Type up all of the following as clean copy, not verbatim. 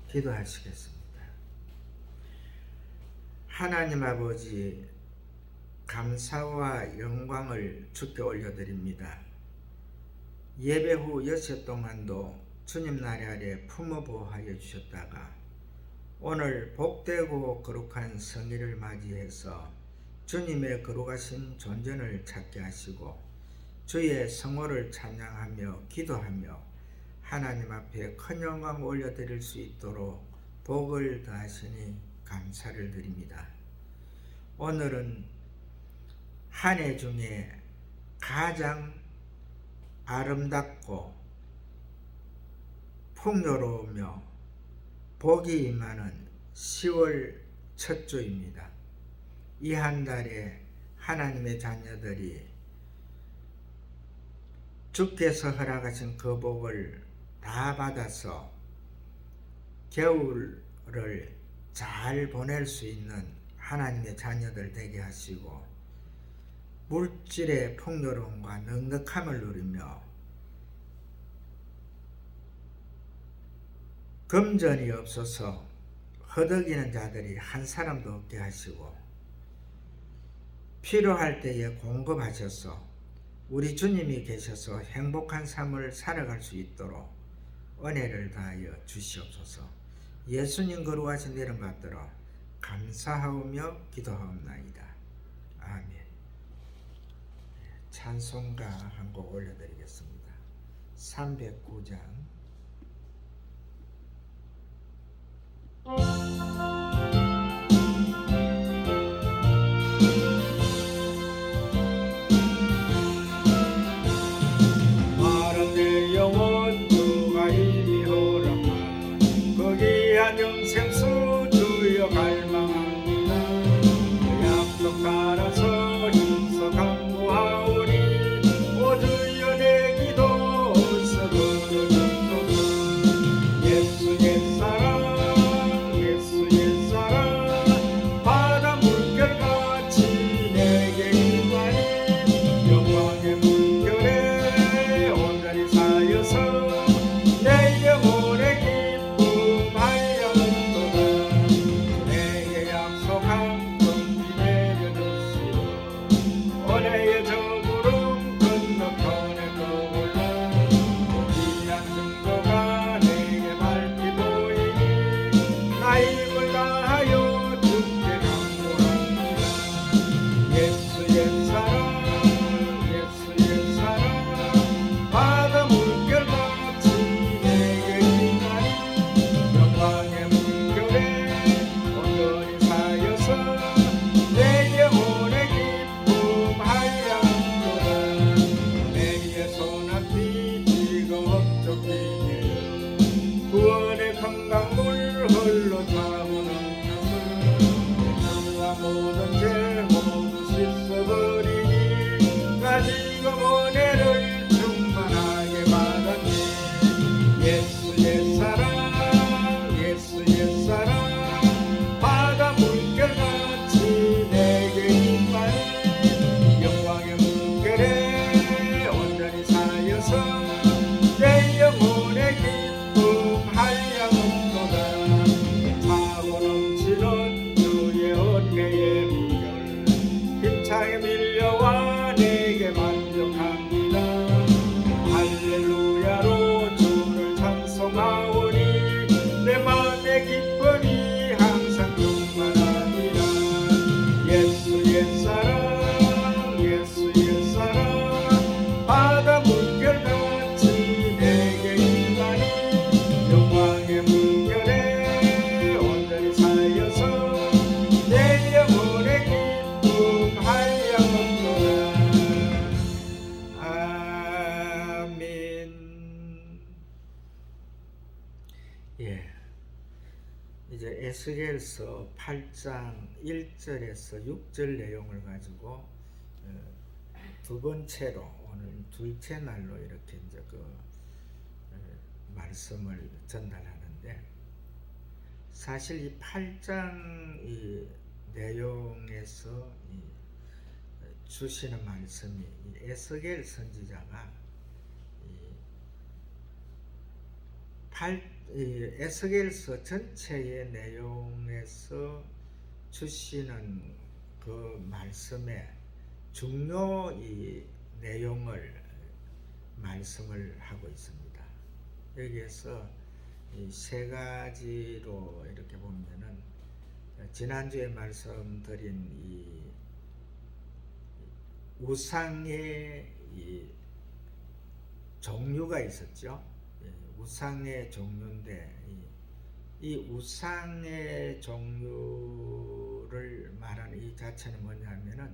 기도하시겠습니다. 하나님 아버지, 감사와 영광을 주께 올려드립니다. 예배 후 6시 동안도 주님 나리 아래 품어 보호하여 주셨다가 오늘 복되고 거룩한 성일을 맞이해서 주님의 거룩하신 존전을 찾게 하시고 주의 성호를 찬양하며 기도하며 하나님 앞에 큰 영광 올려드릴 수 있도록 복을 더하시니 감사를 드립니다. 오늘은 한 해 중에 가장 아름답고 풍요로우며 복이 임하는 10월 첫 주입니다. 이 한 달에 하나님의 자녀들이 주께서 허락하신 그 복을 다 받아서 겨울을 잘 보낼 수 있는 하나님의 자녀들 되게 하시고 물질의 풍요로움과 넉넉함을 누리며 금전이 없어서 허덕이는 자들이 한 사람도 없게 하시고 필요할 때에 공급하셔서 우리 주님이 계셔서 행복한 삶을 살아갈 수 있도록 은혜를 다하여 주시옵소서. 예수님 거룩하신 이름 받들어 감사하오며 기도하옵나이다. 아멘. 찬송가 한 곡 올려드리겠습니다. 309장 마른 내 영혼 주가 이미 허락한 그 귀한 영생수 주여 갈망합니다. 그 약속 따라서 힘써 강구하오니 오 주여 내 기도 들어주소서. 예수 옛사랑 예수 옛사랑 바다 물결같이 내게 임하니 영광의 물결에 온전히 사여서 내 영혼의 기쁨하였도다. 내게 약속한 금비 내려주시오. 은혜의 저 구름 건너 터내 떠올라 귀한 증거가 내게 밝히 보이니 나 힘을 다하여 주께 간구합니다. 예수 옛사랑 예수 옛사랑 바다 물결같이 내게 임하니 영광의 물결에 온전히 사여서 내 영혼의 기쁨하였도다. 내게 소낙비 지금 흡족히게 구원의 강강물 흘러 타오는 주와 모든 죄 모두 씻어버리니 나 지금 은혜를 충만하게 받았니. 예수 옛사랑 예수 옛사랑 바다 물결같이 내게 임하니 영광의 물결에 온전히 사여서 내 영혼의 기쁨하였도다. 차고 넘치는 주의 은혜의 물결 힘차게 밀려와 내게 만족합니다. 할렐루야로 주를 찬송하오니 내 마음의 기쁨이 항상 충만합니다. 예수 옛사랑 예수 옛사랑 바다 물결같이 내게 임하니 영광의 물결에 온전히 사여서 내 영혼의 기쁨하였도다. 아멘. 예, 이제 에스겔서 8장 1절에서 6절 내용을 가지고 두 번째로 오늘 둘째 날로 이렇게 이제 말씀을 전달하는데 사실 이 8장 이 내용에서 주시는 말씀이 에스겔 선지자가 이 에스겔서 전체의 내용에서 주시는 그 말씀의 중요 이 내용을 말씀을 하고 있습니다. 여기에서 이 세 가지로 이렇게 보면은 지난주에 말씀드린 이 우상의 이 종류가 있었죠. 우상의 종류인데 이 우상의 종류를 말하는 이 자체는 뭐냐면은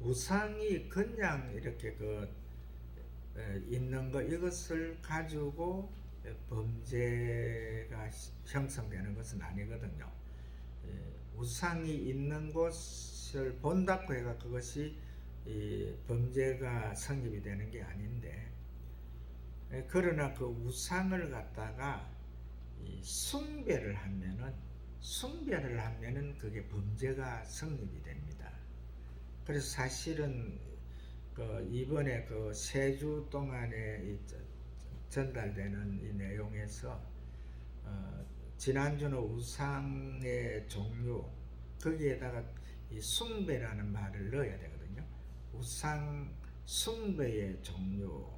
우상이 그냥 이렇게 있는 거 이것을 가지고 범죄가 형성되는 것은 아니거든요. 우상이 있는 곳을 본다고 해가 그것이 범죄가 성립이 되는 게 아닌데, 그러나 그 우상을 갖다가 숭배를 하면은 그게 범죄가 성립이 됩니다. 그래서 사실은 이번에 세 주 동안에 전달되는 이 내용에서 지난주는 우상의 종류, 거기에다가 이 숭배라는 말을 넣어야 되거든요. 우상 숭배의 종류,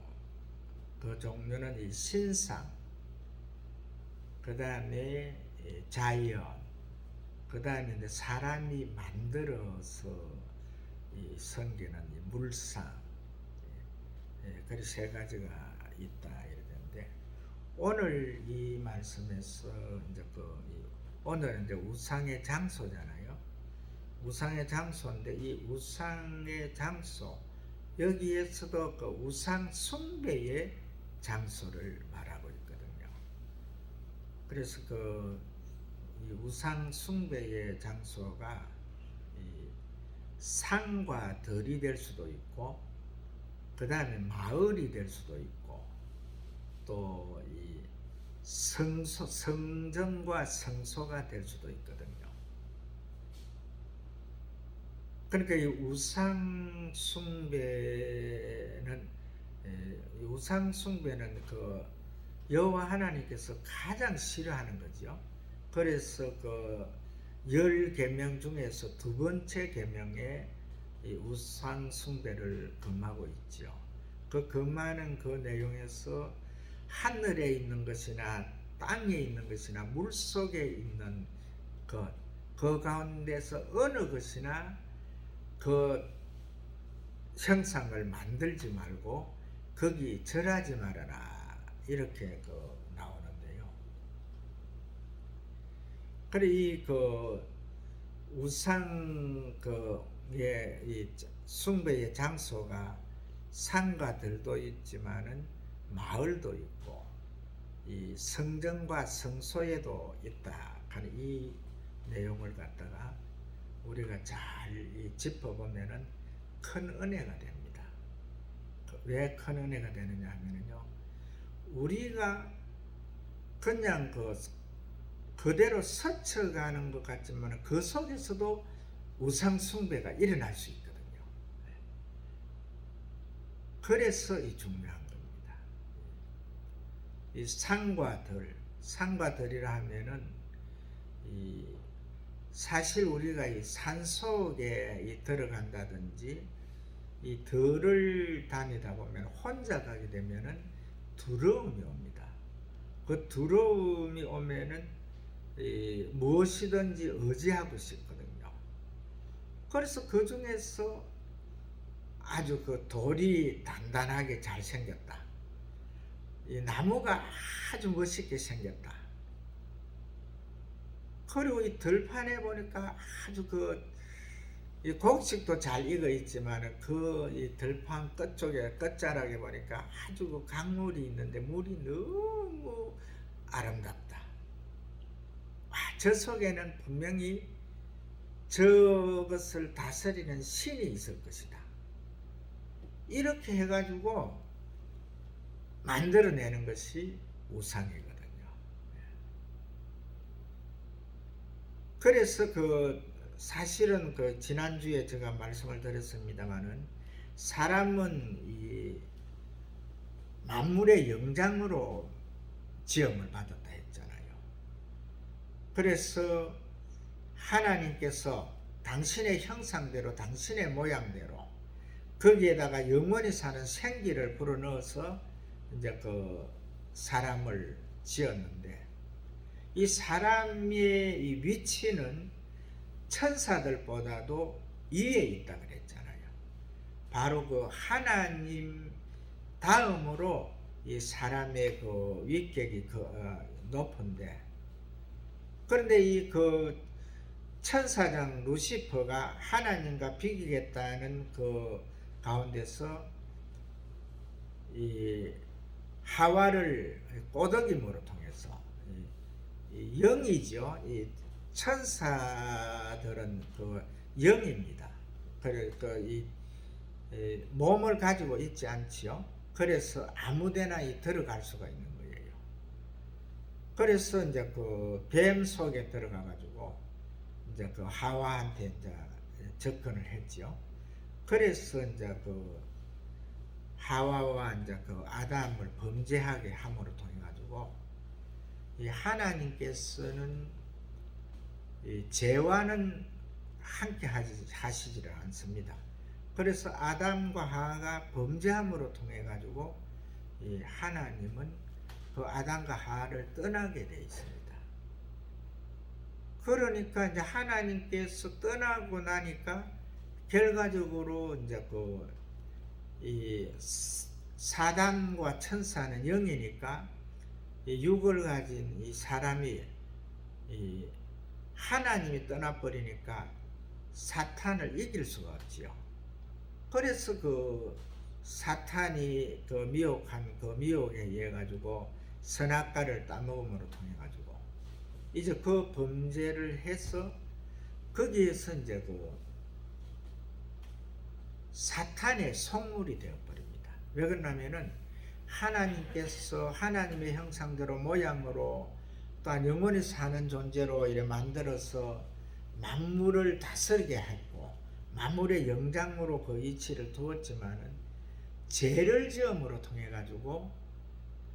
그 종류는 이 신상, 그 다음에 자연, 그 다음에 이제 사람이 만들어서 섬기는 물상, 그래서 세 가지가 있다 이러는데, 오늘 이 말씀에서 이제 오늘은 이제 우상의 장소잖아요. 우상의 장소인데 이 우상의 장소, 여기에서도 그 우상 숭배의 장소를 말하고 있거든요. 그래서 이 우상 숭배의 장소가 산과 들이 될 수도 있고, 그 다음에 마을이 될 수도 있고, 또 이 성전과 성소가 될 수도 있거든요. 그러니까 이 우상 숭배는 그 여호와 하나님께서 가장 싫어하는 거죠. 그래서 그 10계명 중에서 두 번째 계명에 이 우상 숭배를 금하고 있죠. 그 금하는 그 내용에서 하늘에 있는 것이나 땅에 있는 것이나 물 속에 있는 그 가운데서 어느 것이나 그 형상을 만들지 말고 거기 절하지 말아라, 이렇게 나오는데요. 그래 이 우상 이 숭배의 장소가 산과 들도 있지만은 마을도 있고 이 성전과 성소에도 있다 하는 이 내용을 갖다가 우리가 잘 짚어보면은 큰 은혜가 됩니다. 왜 큰 은혜가 되느냐 하면은요, 우리가 그냥 그대로 스쳐가는 것 같지만 그 속에서도 우상 숭배가 일어날 수 있거든요. 그래서 이 중요한 겁니다. 이 산과 들이라 하면은 사실 우리가 이 산 속에 들어간다든지 이 들을 다니다 보면 혼자 가게 되면은 두려움이 옵니다. 그 두려움이 오면은 무엇이든지 의지하고 싶거든요. 그래서 그 중에서 아주 돌이 단단하게 잘 생겼다, 이 나무가 아주 멋있게 생겼다, 그리고 이 들판에 보니까 아주 이 곡식도 잘 익어 있지만 이 들판 끝쪽에 끝자락에 보니까 아주 강물이 있는데 물이 너무 아름답다. 저 속에는 분명히 저것을 다스리는 신이 있을 것이다. 이렇게 해가지고 만들어내는 것이 우상이거든요. 그래서 사실은 지난주에 제가 말씀을 드렸습니다마는 사람은 이 만물의 영장으로 지음을 받았다 했잖아요. 그래서 하나님께서 당신의 형상대로 당신의 모양대로 거기에다가 영원히 사는 생기를 불어넣어서 이제 그 사람을 지었는데, 이 사람의 이 위치는 천사들보다도 위에 있다 그랬잖아요. 바로 그 하나님 다음으로 이 사람의 그 위격이 높은데, 그런데 이 그 천사장 루시퍼가 하나님과 비기겠다는 그 가운데서 이 하와를 꼬드김으로 통해서 이 영이죠. 이 천사들은 그 영입니다. 그래서 이 몸을 가지고 있지 않지요. 그래서 아무데나 들어갈 수가 있는 거예요. 그래서 이제 그 뱀 속에 들어가 가지고 이제 그 하와한테 이제 접근을 했죠. 그래서 이제 그 하와와 이제 그 아담을 범죄하게 함으로 통해 가지고 이 하나님께서는 이 죄와는 함께 하시지를 않습니다. 그래서 아담과 하와가 범죄함으로 통해 가지고 이 하나님은 그 아담과 하와를 떠나게 되어 있습니다. 그러니까 이제 하나님께서 떠나고 나니까 결과적으로 이제 그 이 사단과 천사는 영이니까 이 육을 가진 이 사람이 이 하나님이 떠나버리니까 사탄을 이길 수가 없지요. 그래서 그 사탄이 그 미혹한 그 미혹에 의해 가지고 선악과를 따먹음으로 통해 가지고 이제 그 범죄를 해서 거기에서 이제 그 사탄의 속물이 되어버립니다. 왜 그러냐면은 하나님께서 하나님의 형상대로 모양으로 또한 영원히 사는 존재로 이렇게 만들어서 만물을 다스리게 했고 만물의 영장으로 그 이치를 두었지만은 죄를 지음으로 통해 가지고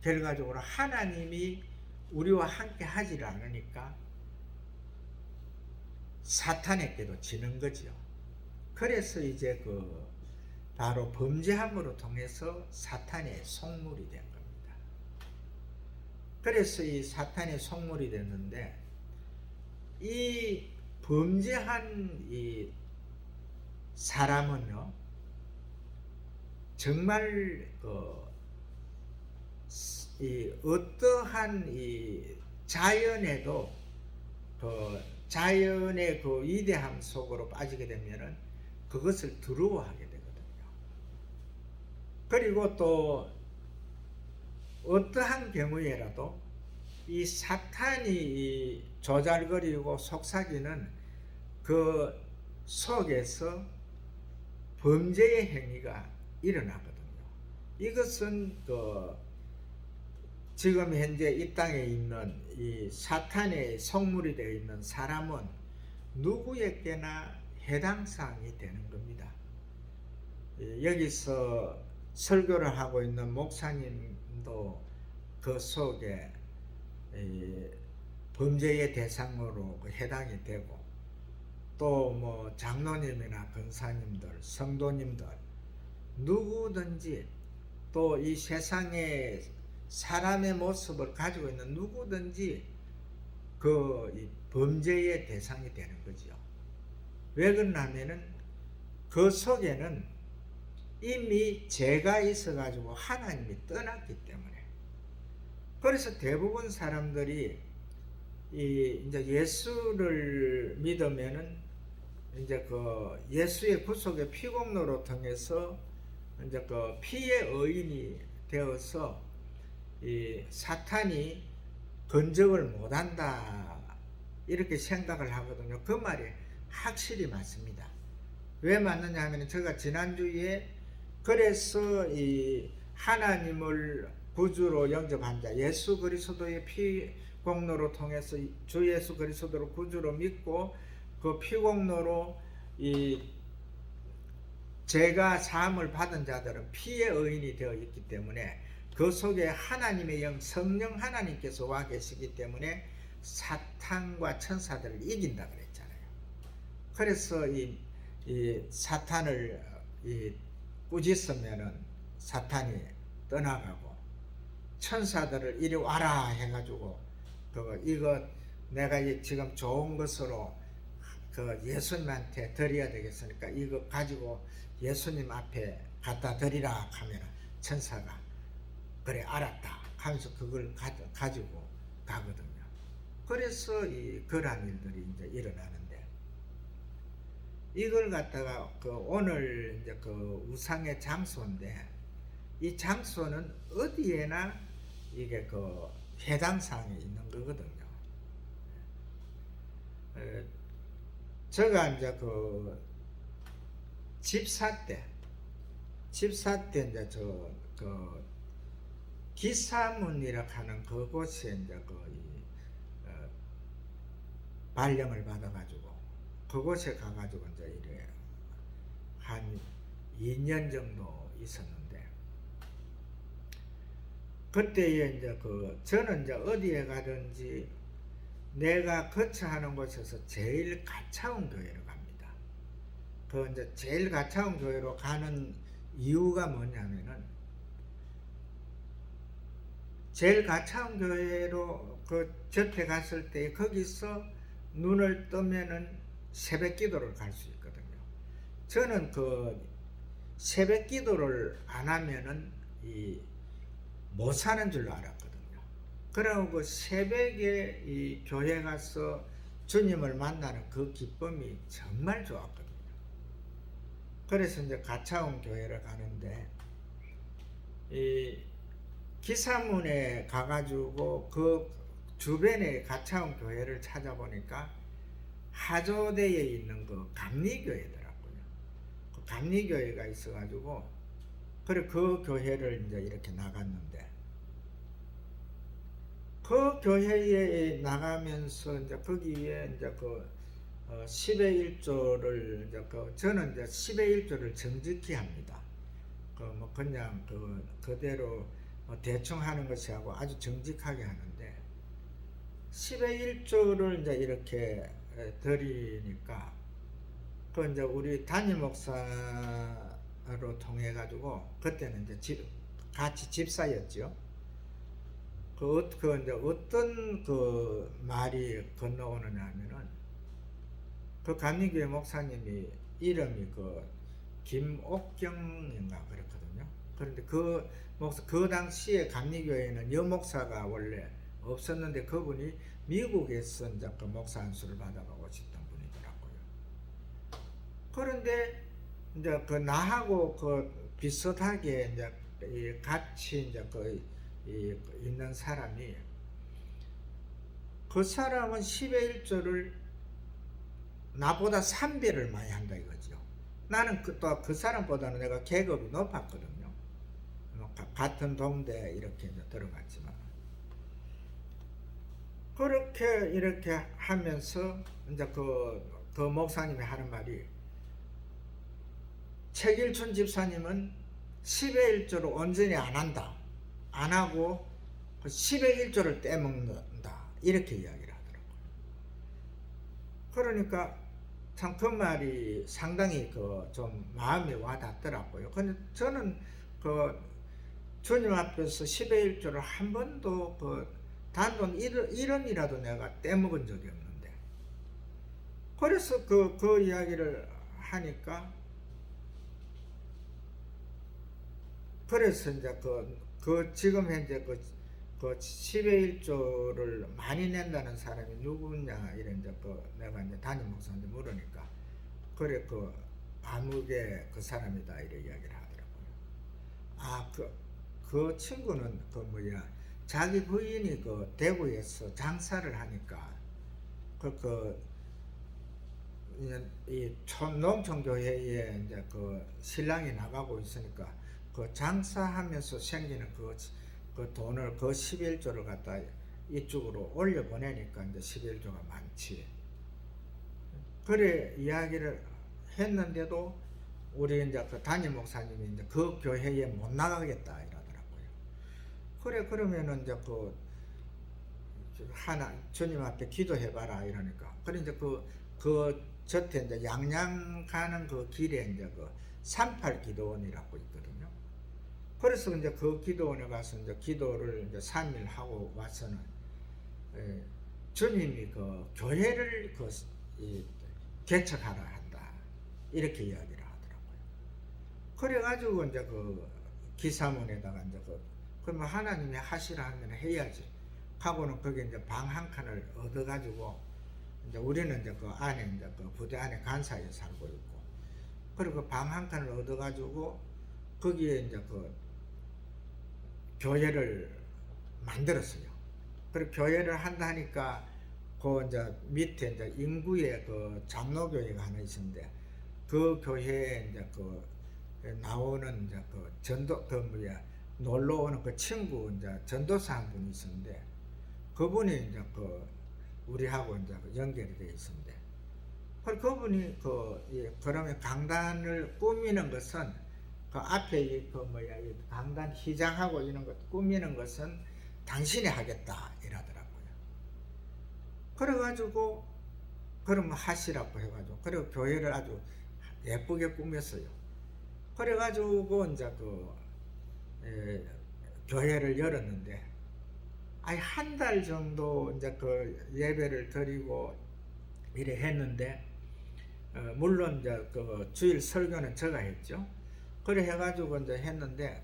결과적으로 하나님이 우리와 함께 하지를 않으니까 사탄에게도 지는 거죠. 그래서 이제 그 바로 범죄함으로 통해서 사탄의 속물이 된 겁니다. 그래서 이 사탄의 속물이 됐는데, 이 범죄한 이 사람은요 정말 이 어떠한 이 자연에도 그 자연의 그 위대함 속으로 빠지게 되면은 그것을 두려워하게 되거든요. 그리고 또 어떠한 경우에라도 이 사탄이 조잘거리고 속삭이는 그 속에서 범죄의 행위가 일어나거든요. 이것은 그 지금 현재 이 땅에 있는 이 사탄의 속물이 되어 있는 사람은 누구에게나 해당 사항이 되는 겁니다. 여기서 설교를 하고 있는 목사님도 그 속에 범죄의 대상으로 해당이 되고, 또 뭐 장로님이나 권사님들, 성도님들 누구든지 또 이 세상에 사람의 모습을 가지고 있는 누구든지 그 범죄의 대상이 되는 거죠. 왜 그러냐면은 그 속에는 이미 죄가 있어 가지고 하나님이 떠났기 때문에. 그래서 대부분 사람들이 이제 예수를 믿으면은 이제 그 예수의 구속의 피공로로 통해서 이제 그 피의 의인이 되어서 이 사탄이 건적을 못한다 이렇게 생각을 하거든요. 그 말이 확실히 맞습니다. 왜 맞느냐 하면 제가 지난주에 그래서 이 하나님을 구주로 영접한 자, 예수 그리스도의 피 공로로 통해서 주 예수 그리스도를 구주로 믿고 그 피 공로로 이 죄가 사함을 받은 자들은 피의 의인이 되어 있기 때문에 그 속에 하나님의 영 성령 하나님께서 와 계시기 때문에 사탄과 천사들을 이긴다 그랬잖아요. 그래서 이 사탄을 꾸짖으면은 사탄이 떠나가고, 천사들을 이리 와라 해가지고 이거 내가 지금 좋은 것으로 예수님한테 드려야 되겠으니까 이거 가지고 예수님 앞에 갖다 드리라 하면 천사가 그래 알았다 하면서 그걸 가지고 가거든요. 그래서 그러한 일들이 이제 일어나는데, 이걸 갖다가 오늘 이제 우상의 장소인데, 이 장소는 어디에나 이게 해당사항에 있는 거거든요. 제가 이제 집사 때 이제 기사문이라 하는 그곳에 이제 발령을 받아가지고 그곳에 가가지고 이제 이래 한 2년 정도 있었는데, 그때에 이제 저는 이제 어디에 가든지 내가 거처하는 곳에서 제일 가까운 교회로 갑니다. 이제 제일 가까운 교회로 가는 이유가 뭐냐면은, 제일 가까운 교회로 곁에 갔을 때 거기서 눈을 뜨면은 새벽 기도를 갈 수 있거든요. 저는 새벽 기도를 안 하면은 못 사는 줄로 알았거든요. 그러고 새벽에 이 교회 가서 주님을 만나는 그 기쁨이 정말 좋았거든요. 그래서 이제 가까운 교회를 가는데, 이 기사문에 가가지고 그 주변에 가까운 교회를 찾아보니까 하조대에 있는 감리교회더라고요. 감리교회가 있어가지고 그래 그 교회를 이제 이렇게 나갔는데, 그 교회에 나가면서 이제 거기에 이제 10의 1조를 이제 저는 이제 10의 1조를 정직히 합니다. 그냥 그대로 대충 하는 것이 하고 아주 정직하게 하는데, 10의 1조를 이제 이렇게 드리니까 이제 우리 담임 목사로 통해 가지고, 그때는 이제 같이 집사였죠. 이제 어떤 말이 건너오느냐 하면은, 감리교회 목사님이 이름이 김옥경인가 그렇거든요. 그런데 그 당시에 감리교회에는 여목사가 원래 없었는데, 그분이 미국에서 이제 목사 안수를 받아가고 싶던 분이더라고요. 그런데 이제 나하고 비슷하게 이제 같이 이제 있는 사람이, 그 사람은 10의 1조를 나보다 3배를 많이 한다 이거죠. 나는 또 그 사람보다는 내가 계급이 높았거든요. 같은 동대에 이렇게 이제 들어갔지만, 그렇게 이렇게 하면서 이제 그 목사님이 하는 말이, 최길춘 집사님은 10의 1조를 온전히 안 한다. 안 하고 10의 1조를 떼먹는다. 이렇게 이야기를 하더라고요. 그러니까 참 그 말이 상당히 좀 마음에 와닿더라고요. 근데 저는 주님 앞에서 10의 1조를 한 번도 단돈 1원이라도 내가 떼먹은 적이 없는데, 그래서 그 이야기를 하니까, 그래서 이제 지금 현재 10의 1조를 많이 낸다는 사람이 누구냐 이래 이제 내가 이제 담임 목사한테 물으니까, 그래 아무개 그 사람이다 이래 이야기를 하더라고요. 그 친구는 자기 부인이 대구에서 장사를 하니까 이 농촌교회에 이제 신랑이 나가고 있으니까 장사하면서 생기는 그 돈을 11조를 갖다 이쪽으로 올려 보내니까 이제 11조가 많지. 그래 이야기를 했는데도 우리 이제 담임 목사님이 이제 그 교회에 못 나가겠다 이러더라고요. 그래 그러면은 이제 하나 주님 앞에 기도해봐라 이러니까. 그래 이제 그 저태 이제 양양 가는 그 길에 이제 그 38 기도원이라고 있거든요. 그래서 이제 그 기도원에 가서 이제 기도를 이제 3일 하고 와서는 주님이 그 교회를 개척하라 한다 이렇게 이야기를 하더라고요. 그래가지고 이제 그 기사문에다가 이제 그러면 하나님이 하시라 하면 해야지 하고는 거기 이제 방 한 칸을 얻어가지고 이제 우리는 이제 그 안에 이제 그 부대 안에 간사에 살고 있고 그리고 방 한 칸을 얻어가지고 거기에 이제 그 교회를 만들었어요. 그리고 교회를 한다 하니까 그 이제 밑에 이제 인구에 그 장로교회가 하나 있었는데 그 교회에 이제 그 나오는 이제 그 전도 놀러 오는 그 친구 이제 전도사 한 분이 있었는데 그분이 이제 그 우리하고 이제 연결이 되어 있었는데 그분이 그러면 강단을 꾸미는 것은 그 앞에 이 강단 휘장하고 이런 것 꾸미는 것은 당신이 하겠다 이러더라고요. 그래가지고 그러면 하시라고 해가지고 그리고 교회를 아주 예쁘게 꾸몄어요. 그래가지고 이제 교회를 열었는데 한 달 정도 이제 그 예배를 드리고 이래 했는데 물론 이제 그 주일 설교는 제가 했죠. 그래 해가지고 이제 했는데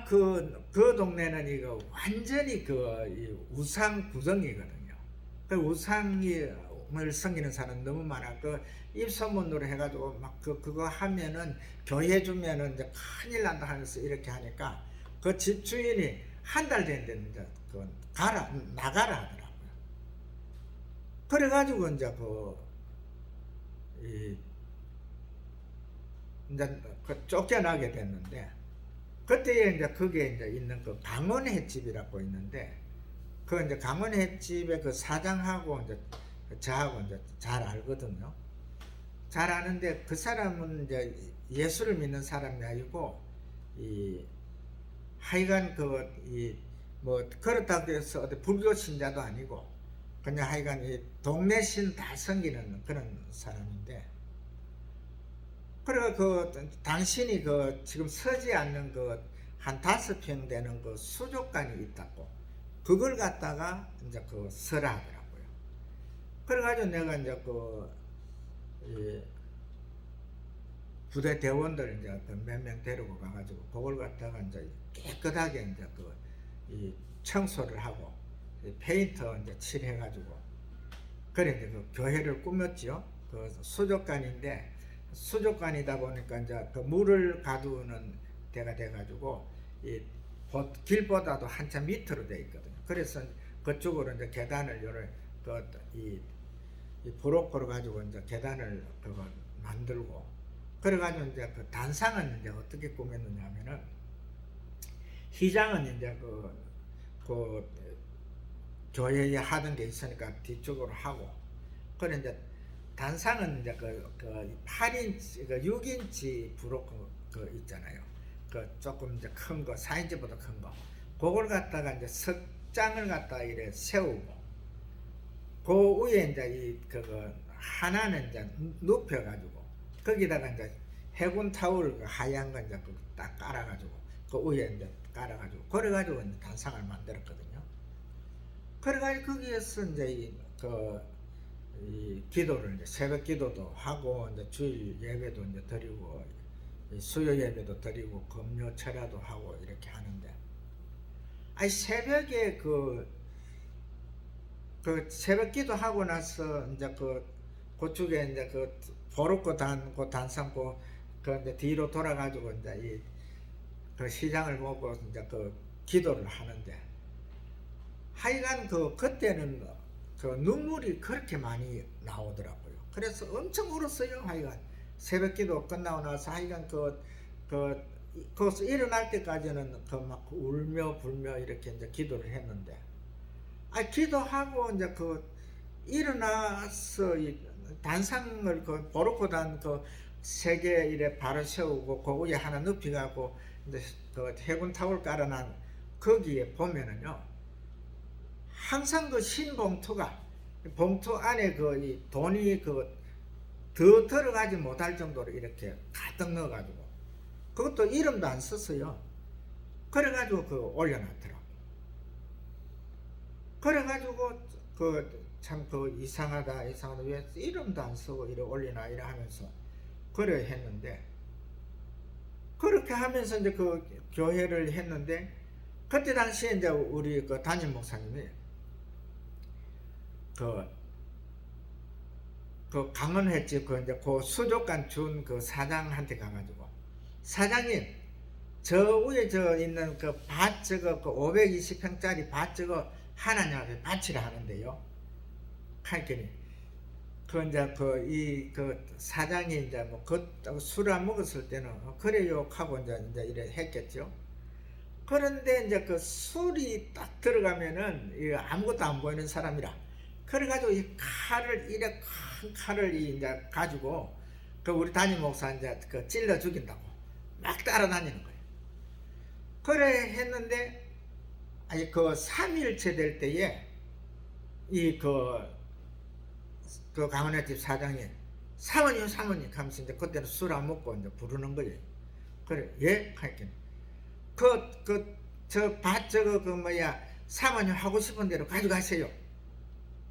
그 동네는 이거 완전히 이 우상 구덩이거든요. 그 우상을 섬기는 사람 너무 많아. 그 입소문으로 해가지고 막 그거 하면은 교회 주면은 이제 큰일 난다 하면서 이렇게 하니까 그 집주인이 한 달 됐는데 나가라 하더라고요. 그래가지고 이제 이제 쫓겨나게 됐는데 그때에 이제 거기에 이제 있는 그 강원 횟집이라고 있는데 그 이제 강원 횟집의 그 사장하고 이제 저하고 이제 잘 알거든요. 잘 아는데 그 사람은 이제 예수를 믿는 사람이 아니고 하여간 그렇다고 해서 어디 불교 신자도 아니고 그냥 하여간 동네 신 다 섬기는 그런 사람인데 그래가 당신이 지금 서지 않는 한 5평 되는 수족관이 있다고 그걸 갖다가 이제 서라 하더라고요. 그래가지고 내가 이제 부대 대원들 이제 몇 명 데리고 가가지고 그걸 갖다가 이제 깨끗하게 이제 이 청소를 하고 페인트 이제 칠해가지고 그래 이제 교회를 꾸몄죠. 수족관인데 수족관이다 보니까 이제 물을 가두는 데가 돼가지고 길보다도 한참 밑으로 돼 있거든요. 그래서 그쪽으로 이제 계단을 이 브로커로 가지고 이제 계단을 만들고 그래가지고 이제 단상은 이제 어떻게 꾸몄느냐면은 휘장은 이제 교회에 하던 게 있으니까 뒤쪽으로 하고 그래 이제 단상은 이제 8인치, 6인치 브로커 있잖아요. 조금 이제 큰 거, 4인치보다 큰 거. 그걸 갖다가 이제 석장을 갖다가 이래 세우고, 그 위에 이제 하나는 이제 눕혀가지고, 거기다가 이제 해군 타월 하얀 거 이제 딱 깔아가지고, 그 위에 이제 깔아가지고, 그래가지고 이제 단상을 만들었거든요. 그래가지고 거기에서 이제 이 기도를 이제 새벽 기도도 하고 이제 주일 예배도 이제 드리고 수요 예배도 드리고 금요 철야도 하고 이렇게 하는데 새벽에 새벽 기도하고 나서 이제 그쪽에 이제 보르고 단상고 이제 뒤로 돌아가지고 이제 시장을 보고 이제 기도를 하는데 하여간 그때는 눈물이 그렇게 많이 나오더라고요. 그래서 엄청 울었어요. 하여간 새벽 기도 끝나고 나서 하여간 거기서 일어날 때까지는 막 울며 불며 이렇게 이제 기도를 했는데 기도하고 이제 일어나서 단상을 보르고 단 3개 이래 바로 세우고 그 위에 하나 눕히가고 이제 해군 타월 깔아난 거기에 보면은요, 항상 그 신봉투가, 봉투 안에 그 이 돈이 그 더 들어가지 못할 정도로 이렇게 가득 넣어가지고, 그것도 이름도 안 썼어요. 그래가지고 그 올려놨더라고. 그래가지고 그 참 그 이상하다 왜 이름도 안 쓰고 이래 올리나 이래 하면서 그래 했는데, 그렇게 하면서 이제 그 교회를 했는데, 그때 당시에 이제 우리 그 담임 목사님이 그 강원했지, 그 이제 그 수족관 준 그 사장한테 가가지고, 사장님, 저 위에 저 있는 그 밭 저거 그 520평짜리 밭 저거 하나냐고 밭이라 하는데요. 하니까 그 이제 그 사장이 이제 뭐 그 술 안 먹었을 때는 그래요 하고 이제 이래 했겠죠. 그런데 이제 그 술이 딱 들어가면은 아무것도 안 보이는 사람이라, 그래가지고 이 칼을 이래 큰 칼을 이제 가지고 그 우리 담임 목사 이제 그 찔러 죽인다고 막 따라다니는 거예요. 그래 했는데, 아니 그 3일째 될 때에 그 강원의 집 사장이 사모님 하면서 이제 그때는 술 안 먹고 이제 부르는 거예요. 그래, 예? 하니까 저 밭 저거 그 뭐야 사모님 하고 싶은 대로 가져가세요.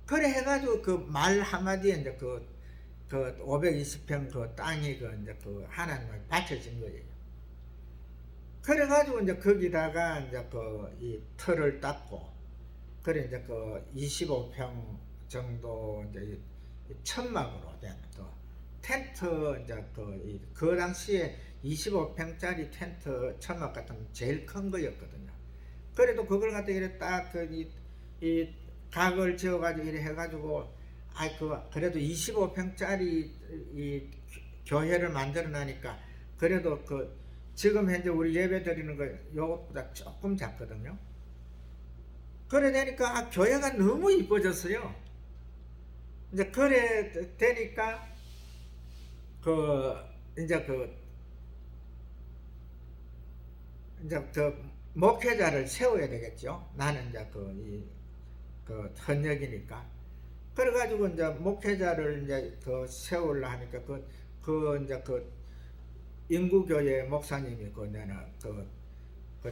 그래 해가지고 그 말 한마디에 이제 그 520평 그 땅이 그 이제 그 하나님을 바쳐진 거예요. 그래가지고 이제 거기다가 이제 이 틀을 닦고, 그래 이제 25평 정도 이제 천막으로 된 또 텐트, 이제 그 당시에 25평짜리 텐트 천막 같은 거 제일 큰 거였거든요. 그래도 그걸 갖다 이렇게 딱 이 각을 지어가지고 이래 해가지고, 그래도 25평짜리 이 교회를 만들어 놔니까 그래도 지금 현재 우리 예배 드리는 거 요것보다 조금 작거든요. 그래 되니까 교회가 너무 이뻐졌어요. 이제 그래 되니까 이제 목회자를 세워야 되겠죠. 나는 이제 현역이니까. 그래가지고 이제 목회자를 이제 세우려 하니까 이제 인구교회 목사님이 내는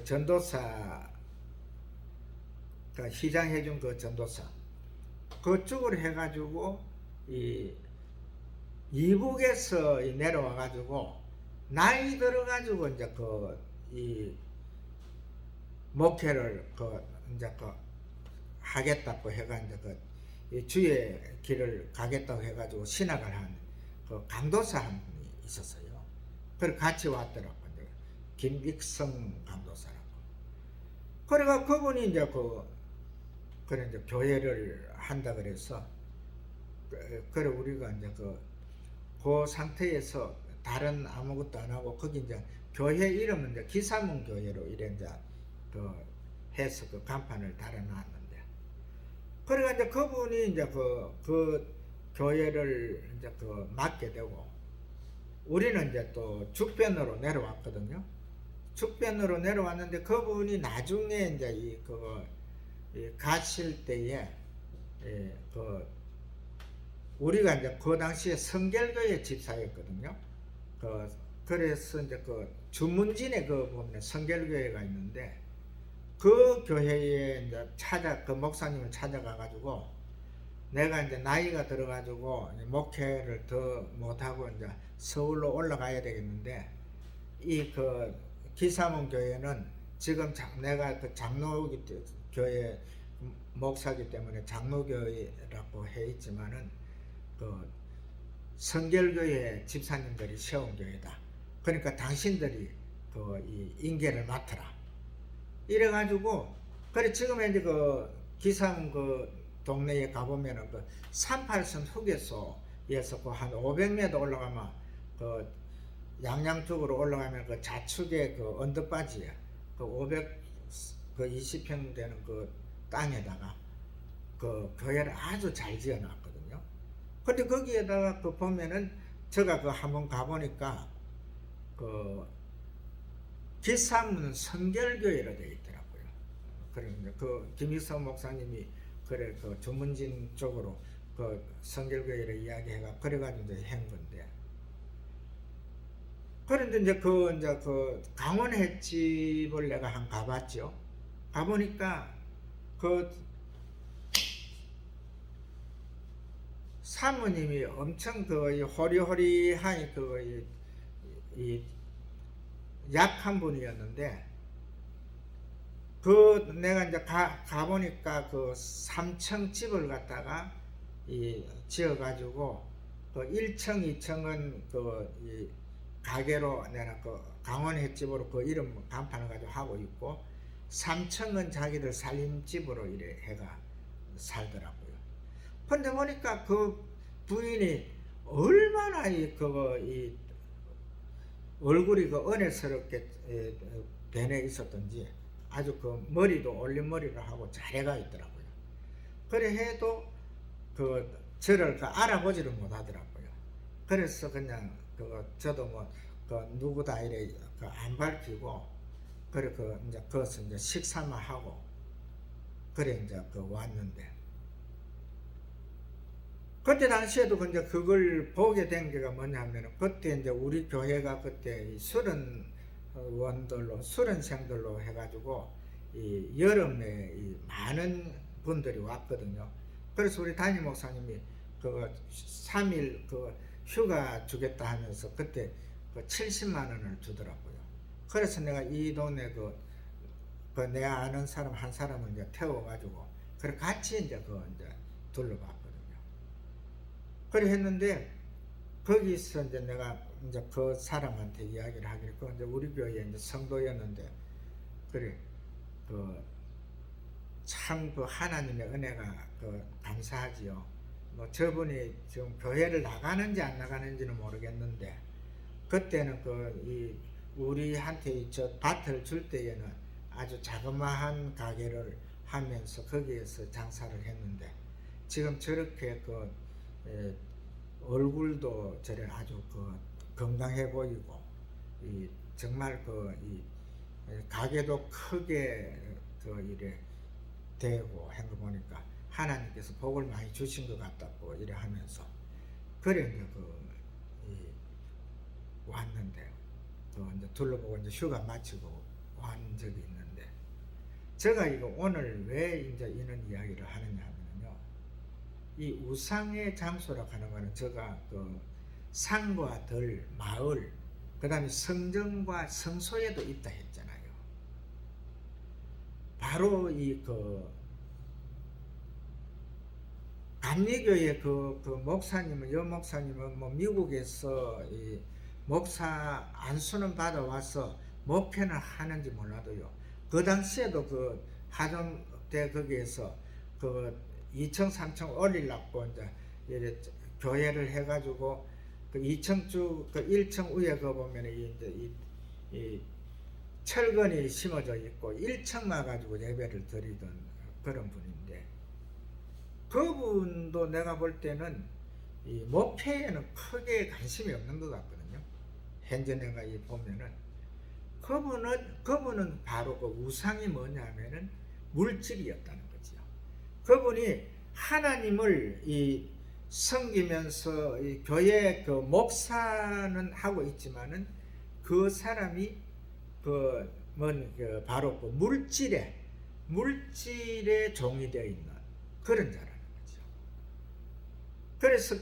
전도사, 시장해준 전도사 그쪽으로 해가지고 이북에서 내려와가지고 나이 들어가지고 이제 이 목회를 이제 하겠다고 해가 이제 주의 길을 가겠다고 해가지고 신학을 한 강도사 한 분이 있었어요. 그래 같이 왔더라고. 김익성 강도사라고. 그래가 그분이 이제 그래 이제 교회를 한다 그래서, 그래 우리가 이제 그 상태에서 다른 아무것도 안 하고 거기 이제 교회 이름은 이제 기사문 교회로 이래 이제 해서 간판을 달아놨는데, 그래가 이제 그분이 이제 그 교회를 이제 맡게 되고, 우리는 이제 또 죽변으로 내려왔거든요. 죽변으로 내려왔는데 그분이 나중에 이제 가실 때에 우리가 이제 그 당시에 성결교회 집사였거든요. 그래서 이제 주문진에 보면 성결교회가 있는데, 그 교회에 이제 그 목사님을 찾아가가지고, 내가 이제 나이가 들어가지고 목회를 더 못하고 이제 서울로 올라가야 되겠는데, 기사문 교회는 지금 내가 장로교회 목사기 때문에 장로교회라고 해 있지만은 성결교회 집사님들이 세운 교회다. 그러니까 당신들이 이 인계를 맡아라. 이래가지고, 그래 지금 이제 기사문 동네에 가보면은 38선 휴게소에서 한 500m 올라가면 양양 쪽으로 올라가면 좌측에 언덕바지에 520평 되는 땅에다가 교회를 아주 잘 지어놨거든요. 근데 거기에다가 보면은 제가 한번 가보니까 기사문 성결교회로 되어 있더라고요. 그런 그 김익성 목사님이 그래 그 주문진 쪽으로 그 성결교회를 이야기해가 그래가지고 이제 한 건데. 그런데 이제 그 강원 횟집을 내가 한 가봤죠. 가보니까 그 사모님이 엄청 그 호리호리한 이 약한 분이었는데 그 내가 이제 가보니까 그 3층 집을 갖다가 지어가지고 그 1층, 2층은 이 가게로 내가 그 강원 횟집으로 그 이름 간판을 가지고 하고 있고 3층은 자기들 살림집으로 이래 해가 살더라고요. 근데 보니까 그 부인이 얼마나 이 얼굴이 그 은혜스럽게 변해 있었던지 아주 그 머리도 올린 머리를 하고 잘해가 있더라고요. 그래 해도 저를 알아보지를 못하더라고요. 그래서 그냥 저도 누구다 이래 안 밝히고 그래 이제 그것을 이제 식사만 하고 그래 이제 왔는데 그때 당시에도 이제 그걸 보게 된 게가 뭐냐면 그때 이제 우리 교회가 그때 수련생들로 해가지고 여름에 많은 분들이 왔거든요. 그래서 우리 담임 목사님이 3일 휴가 주겠다 하면서 그때 70만 원을 주더라고요. 그래서 내가 이 동네 내 아는 사람 한 사람을 이제 태워가지고 그래 같이 이제 이제 둘러봤거든요. 그래 했는데 거기서 이제 내가 이제 그 사람한테 이야기를 하기를 이제 우리 교회 이제 성도였는데 그래 참 하나님의 은혜가 감사하지요. 저분이 지금 교회를 나가는지 안 나가는지는 모르겠는데 그때는 우리한테 저 밭을 줄 때에는 아주 자그마한 가게를 하면서 거기에서 장사를 했는데 지금 저렇게 얼굴도 저래 아주 건강해 보이고 정말 가게도 크게 이래 되고 한 거 보니까 하나님께서 복을 많이 주신 것 같다고 이래 하면서 그래 이제 왔는데 이제 둘러보고 이제 휴가 마치고 온 적이 있는데 제가 오늘 왜 이제 이런 이야기를 하느냐 하면요, 이 우상의 장소라고 하는 거는 제가 산과 들, 마을, 그 다음에 성전과 성소에도 있다 했잖아요. 바로 감리교회 목사님은 여목사님은 미국에서 목사 안수는 받아와서 목회는 하는지 몰라도요. 그 당시에도 하동대 거기에서 2층 3층 올리려고 이제 교회를 해가지고 2층 1층 위에 보면 이제 이 철근이 심어져 있고 1층 가가지고 예배를 드리던 그런 분인데 그분도 내가 볼 때는 이 목회에는 크게 관심이 없는 것 같거든요. 현재 내가 보면은 그분은 바로 우상이 뭐냐면은 물질이었다는 거죠. 그분이 하나님을 섬기면서 교회 목사는 하고 있지만은 그 사람이 바로 물질의 종이 되어 있는 그런 자라는 거죠. 그래서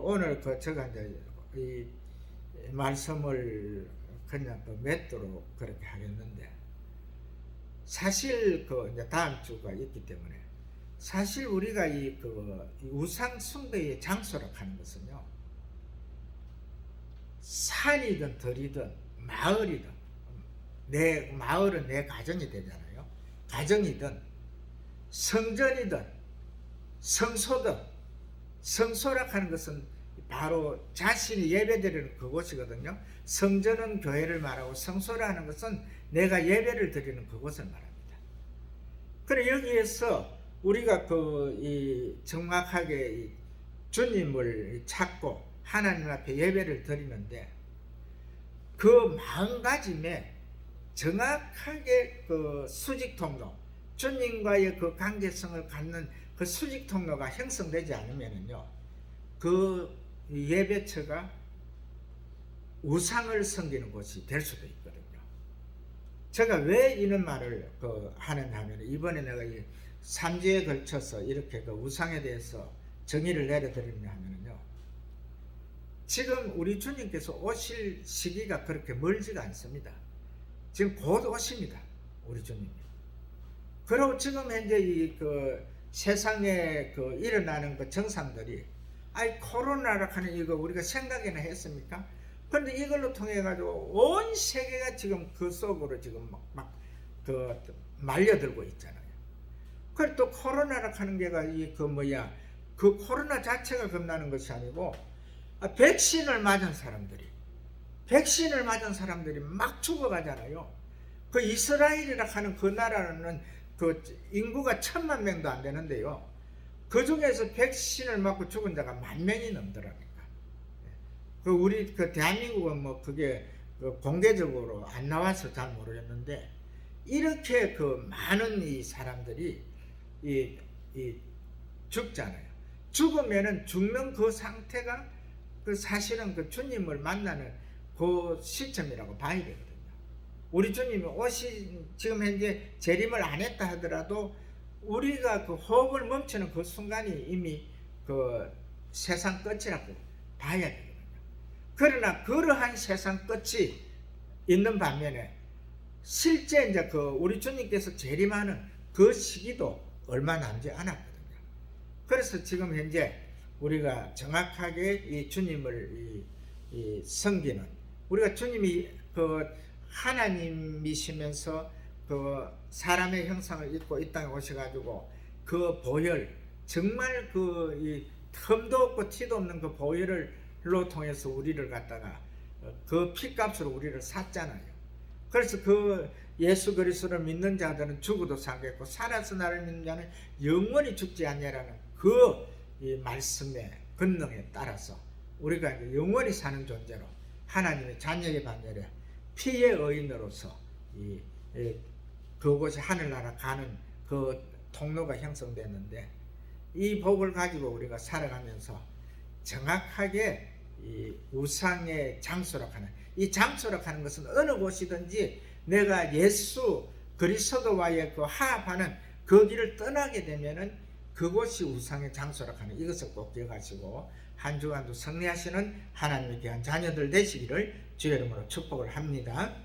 오늘 제가 이제 이 말씀을 그냥 맺도록 그렇게 하겠는데 사실 이제 다음 주가 있기 때문에 사실 우리가 이 우상 숭배의 장소라고 하는 것은요, 산이든 들이든 마을이든 마을은 내 가정이 되잖아요. 가정이든 성전이든 성소든 성소라고 하는 것은 바로 자신이 예배드리는 그곳이거든요. 성전은 교회를 말하고 성소라는 것은 내가 예배를 드리는 그곳을 말합니다. 그래 여기에서 우리가 정확하게 주님을 찾고 하나님 앞에 예배를 드리는데 그 마음가짐에 정확하게 수직통로 주님과의 그 관계성을 갖는 그 수직 통로가 형성되지 않으면은요, 그 예배처가 우상을 섬기는 곳이 될 수도 있거든요. 제가 왜 이런 말을 하는가 하면, 이번에 내가 이 3주에 걸쳐서 이렇게 그 우상에 대해서 정의를 내려드리냐 하면요, 지금 우리 주님께서 오실 시기가 그렇게 멀지가 않습니다. 지금 곧 오십니다, 우리 주님이. 그리고 지금 현재 이 세상에 일어나는 그 정상들이, 코로나라 하는 이거 우리가 생각이나 했습니까? 그런데 이걸로 통해 가지고 온 세계가 지금 그 속으로 지금 막 말려들고 있잖아요. 그리고 또 코로나라 하는 게가 그 코로나 자체가 겁나는 것이 아니고, 백신을 맞은 사람들이 막 죽어가잖아요. 그 이스라엘이라 하는 그 나라는 그 인구가 1000만 명도 안 되는데요, 그 중에서 백신을 맞고 죽은 자가 10,000명이 넘더라니까. 우리 대한민국은 그게 공개적으로 안 나와서 잘 모르겠는데, 이렇게 많은 이 사람들이 죽잖아요. 죽으면은 죽는 그 상태가 사실은 주님을 만나는 그 시점이라고 봐야 되거든요. 우리 주님이 지금 현재 재림을 안 했다 하더라도 우리가 호흡을 멈추는 그 순간이 이미 세상 끝이라고 봐야 되거든요. 그러나 그러한 세상 끝이 있는 반면에 실제 이제 우리 주님께서 재림하는 그 시기도 얼마 남지 않았거든요. 그래서 지금 현재 우리가 정확하게 이 주님을 섬기는, 우리가 주님이 하나님이시면서 사람의 형상을 입고 이 땅에 오셔가지고 그 보혈, 정말 흠도 없고 티도 없는 그 보혈로 통해서 우리를 갖다가 그 피값으로 우리를 샀잖아요. 그래서 예수 그리스도를 믿는 자들은 죽어도 살겠고 살아서 나를 믿는 자는 영원히 죽지 않냐라는 이 말씀의 권능에 따라서 우리가 영원히 사는 존재로 하나님의 자녀의 반열에 피의 의인으로서 그곳이 하늘나라 가는 그 통로가 형성됐는데, 이 복을 가지고 우리가 살아가면서 정확하게 이 우상의 장소라 하는, 이 장소라 하는 것은 어느 곳이든지 내가 예수 그리스도와의 화합하는 그 길을 떠나게 되면은 그곳이 우상의 장소라 하는, 이것을 꼭 기억하시고 한 주간도 승리하시는 하나님의 귀한 자녀들 되시기를 주의 이름으로 축복을 합니다.